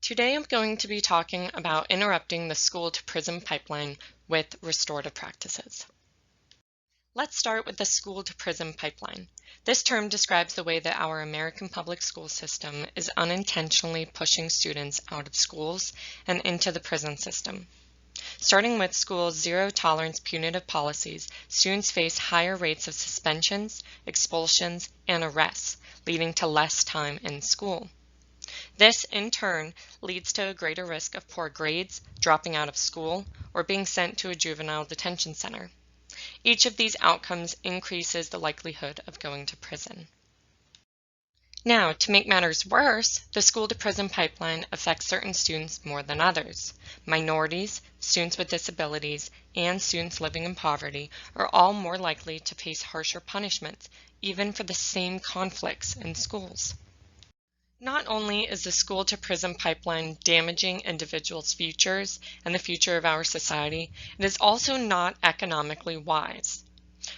Today I'm going to be talking about interrupting the school-to-prison pipeline with restorative practices. Let's start with the school-to-prison pipeline. This term describes the way that our American public school system is unintentionally pushing students out of schools and into the prison system. Starting with schools' zero-tolerance punitive policies, students face higher rates of suspensions, expulsions, and arrests, leading to less time in school. This, in turn, leads to a greater risk of poor grades, dropping out of school, or being sent to a juvenile detention center. Each of these outcomes increases the likelihood of going to prison. Now, to make matters worse, the school-to-prison pipeline affects certain students more than others. Minorities, students with disabilities, and students living in poverty are all more likely to face harsher punishments, even for the same conflicts in schools. Not only is the school-to-prison pipeline damaging individuals' futures and the future of our society, it is also not economically wise.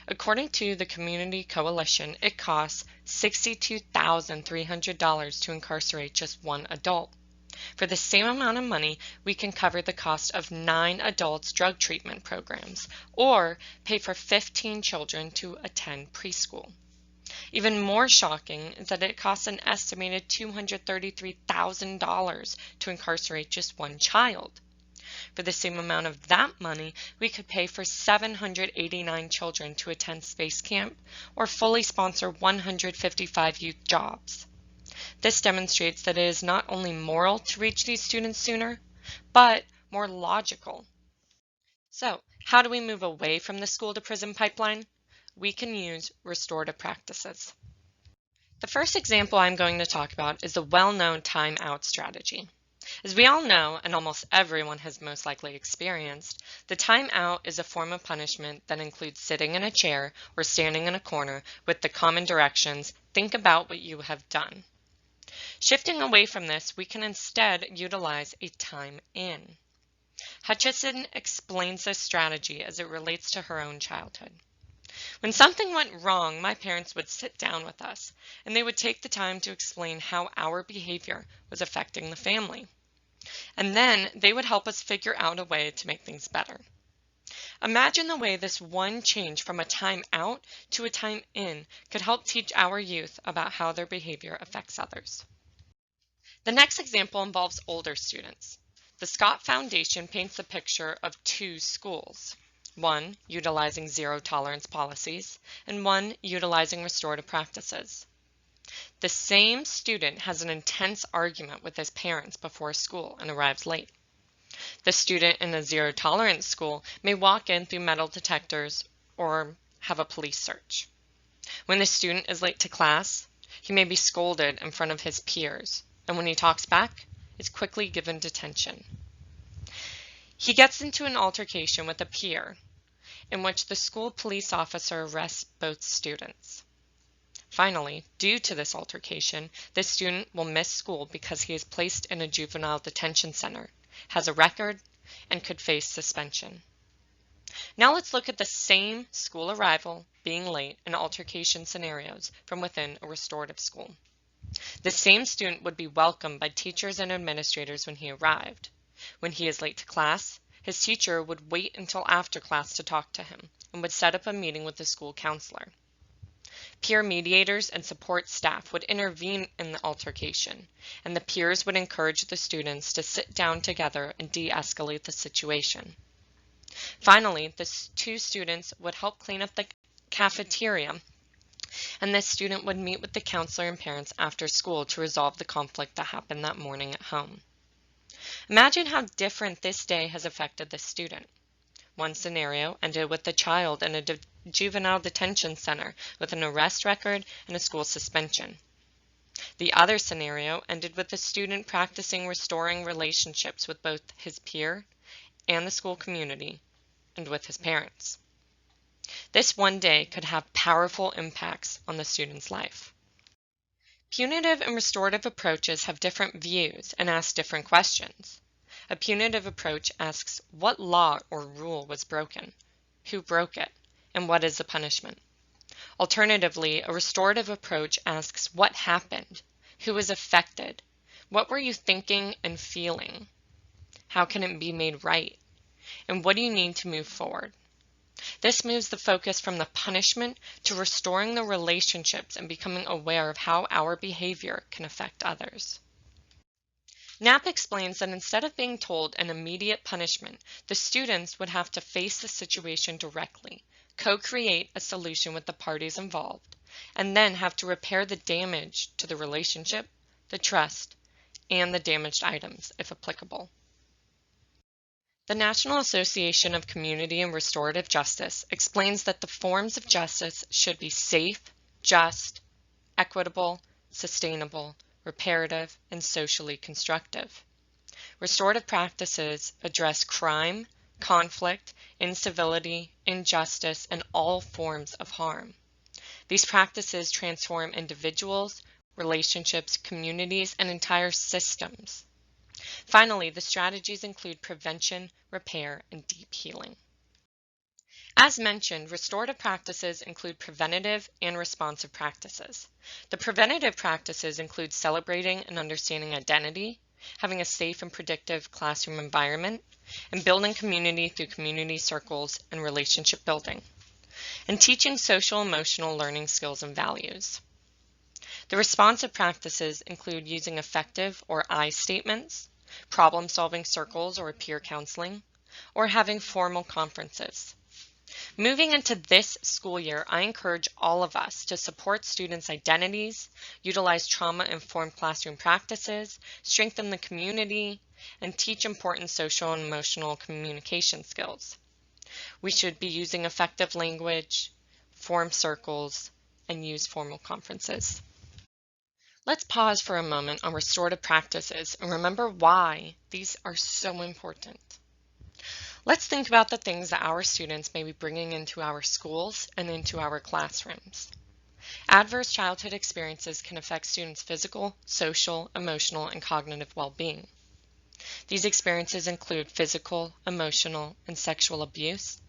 According to the Community Coalition, it costs $62,300 to incarcerate just one adult. For the same amount of money, we can cover the cost of 9 adults' drug treatment programs, or pay for 15 children to attend preschool. Even more shocking is that it costs an estimated $233,000 to incarcerate just one child. For the same amount of that money, we could pay for 789 children to attend space camp or fully sponsor 155 youth jobs. This demonstrates that it is not only moral to reach these students sooner, but more logical. So, how do we move away from the school-to-prison pipeline? We can use restorative practices. The first example I'm going to talk about is the well-known time-out strategy. As we all know, and almost everyone has most likely experienced, the time-out is a form of punishment that includes sitting in a chair or standing in a corner with the common directions, "Think about what you have done." Shifting away from this, we can instead utilize a time-in. Hutchison explains this strategy as it relates to her own childhood. When something went wrong, my parents would sit down with us, and they would take the time to explain how our behavior was affecting the family. And then they would help us figure out a way to make things better. Imagine the way this one change from a time out to a time in could help teach our youth about how their behavior affects others. The next example involves older students. The Scott Foundation paints a picture of 2 schools. One utilizing zero-tolerance policies, and one utilizing restorative practices. The same student has an intense argument with his parents before school and arrives late. The student in a zero-tolerance school may walk in through metal detectors or have a police search. When the student is late to class, he may be scolded in front of his peers, and when he talks back, is quickly given detention. He gets into an altercation with a peer in which the school police officer arrests both students. Finally, due to this altercation, the student will miss school because he is placed in a juvenile detention center, has a record, and could face suspension. Now let's look at the same school arrival, being late, and altercation scenarios from within a restorative school. The same student would be welcomed by teachers and administrators when he arrived. When he is late to class, his teacher would wait until after class to talk to him and would set up a meeting with the school counselor. Peer mediators and support staff would intervene in the altercation, and the peers would encourage the students to sit down together and de-escalate the situation. Finally, the 2 students would help clean up the cafeteria, and the student would meet with the counselor and parents after school to resolve the conflict that happened that morning at home. Imagine how different this day has affected the student. One scenario ended with the child in a juvenile detention center with an arrest record and a school suspension. The other scenario ended with the student practicing restoring relationships with both his peer and the school community and with his parents. This one day could have powerful impacts on the student's life. Punitive and restorative approaches have different views and ask different questions. A punitive approach asks what law or rule was broken, who broke it, and what is the punishment. Alternatively, a restorative approach asks what happened, who was affected, What were you thinking and feeling? How can it be made right? And what do you need to move forward? This moves the focus from the punishment to restoring the relationships and becoming aware of how our behavior can affect others. Knapp explains that instead of being told an immediate punishment, the students would have to face the situation directly, co-create a solution with the parties involved, and then have to repair the damage to the relationship, the trust, and the damaged items, if applicable. The National Association of Community and Restorative Justice explains that the forms of justice should be safe, just, equitable, sustainable, reparative, and socially constructive. Restorative practices address crime, conflict, incivility, injustice, and all forms of harm. These practices transform individuals, relationships, communities, and entire systems. Finally, the strategies include prevention, repair, and deep healing. As mentioned, restorative practices include preventative and responsive practices. The preventative practices include celebrating and understanding identity, having a safe and predictive classroom environment, and building community through community circles and relationship building, and teaching social emotional learning skills and values. The responsive practices include using effective or I statements, problem-solving circles or peer counseling, or having formal conferences. Moving into this school year, I encourage all of us to support students' identities, utilize trauma-informed classroom practices, strengthen the community, and teach important social and emotional communication skills. We should be using effective language, form circles, and use formal conferences. Let's pause for a moment on restorative practices and remember why these are so important. Let's think about the things that our students may be bringing into our schools and into our classrooms. Adverse childhood experiences can affect students' physical, social, emotional, and cognitive well-being. These experiences include physical, emotional, and sexual abuse,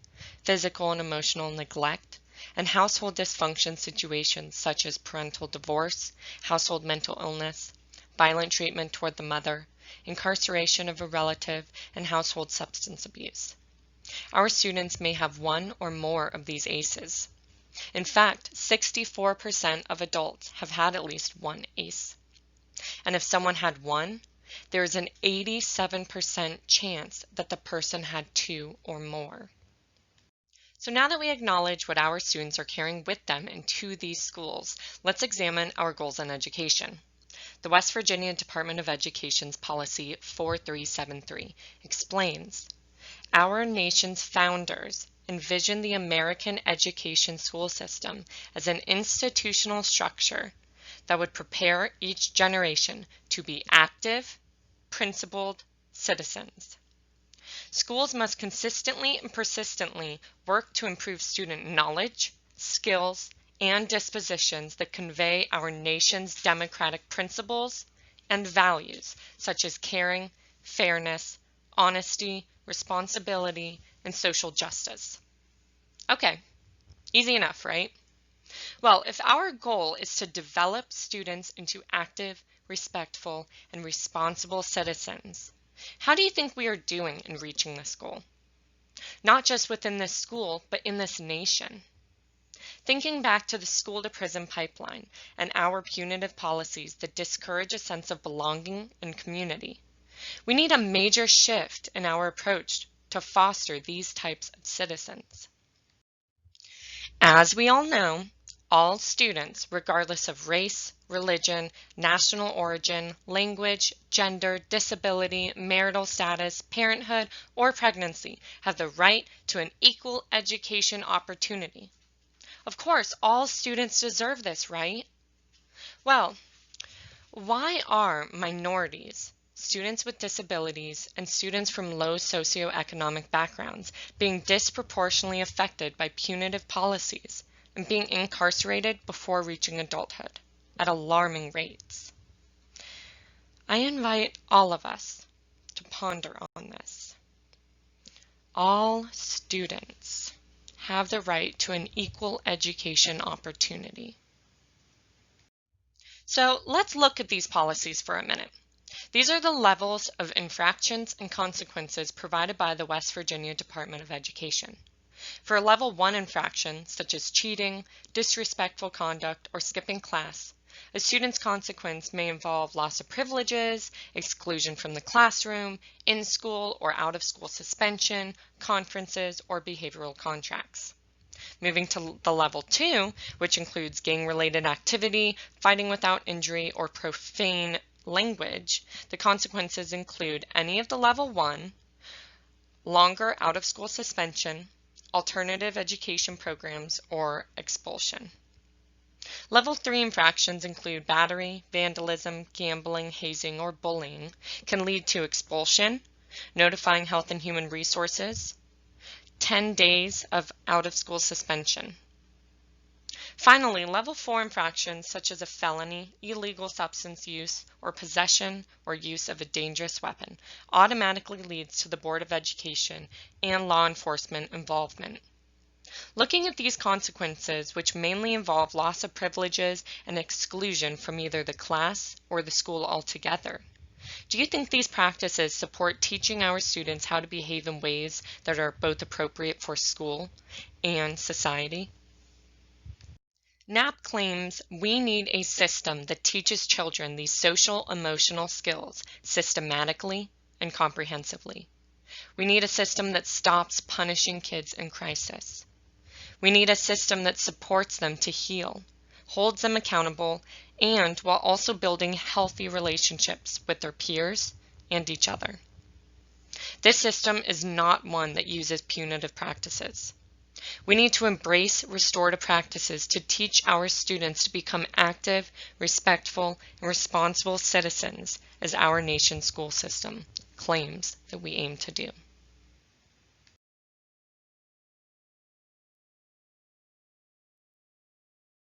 physical and emotional neglect, and household dysfunction situations such as parental divorce, household mental illness, violent treatment toward the mother, incarceration of a relative, and household substance abuse. Our students may have one or more of these ACEs. In fact, 64% of adults have had at least one ACE. And if someone had one, there is an 87% chance that the person had two or more. So now that we acknowledge what our students are carrying with them into these schools, let's examine our goals in education. The West Virginia Department of Education's Policy 4373 explains, our nation's founders envisioned the American education school system as an institutional structure that would prepare each generation to be active, principled citizens. Schools must consistently and persistently work to improve student knowledge, skills, and dispositions that convey our nation's democratic principles and values, such as caring, fairness, honesty, responsibility, and social justice. Okay, easy enough, right? Well, if our goal is to develop students into active, respectful, and responsible citizens, how do you think we are doing in reaching this goal? Not just within this school, but in this nation. Thinking back to the school-to-prison pipeline and our punitive policies that discourage a sense of belonging and community, we need a major shift in our approach to foster these types of citizens. As we all know, all students, regardless of race, religion, national origin, language, gender, disability, marital status, parenthood, or pregnancy, have the right to an equal education opportunity. Of course, all students deserve this, right? Well, why are minorities, students with disabilities, and students from low socioeconomic backgrounds being disproportionately affected by punitive policies and being incarcerated before reaching adulthood at alarming rates? I invite all of us to ponder on this. All students have the right to an equal education opportunity. So let's look at these policies for a minute. These are the levels of infractions and consequences provided by the West Virginia Department of Education. For a Level 1 infraction, such as cheating, disrespectful conduct, or skipping class, a student's consequence may involve loss of privileges, exclusion from the classroom, in-school or out-of-school suspension, conferences, or behavioral contracts. Moving to the Level 2, which includes gang-related activity, fighting without injury, or profane language, the consequences include any of the Level 1, longer out-of-school suspension, alternative education programs, or expulsion. Level 3 infractions include battery, vandalism, gambling, hazing, or bullying, can lead to expulsion, notifying Health and Human Resources, 10 days of out-of-school suspension. Finally, Level 4 infractions such as a felony, illegal substance use, or possession or use of a dangerous weapon automatically leads to the Board of Education and law enforcement involvement. Looking at these consequences, which mainly involve loss of privileges and exclusion from either the class or the school altogether, do you think these practices support teaching our students how to behave in ways that are both appropriate for school and society? NAP claims we need a system that teaches children these social emotional skills systematically and comprehensively. We need a system that stops punishing kids in crisis. We need a system that supports them to heal, holds them accountable, and while also building healthy relationships with their peers and each other. This system is not one that uses punitive practices. We need to embrace restorative practices to teach our students to become active, respectful, and responsible citizens as our nation's school system claims that we aim to do.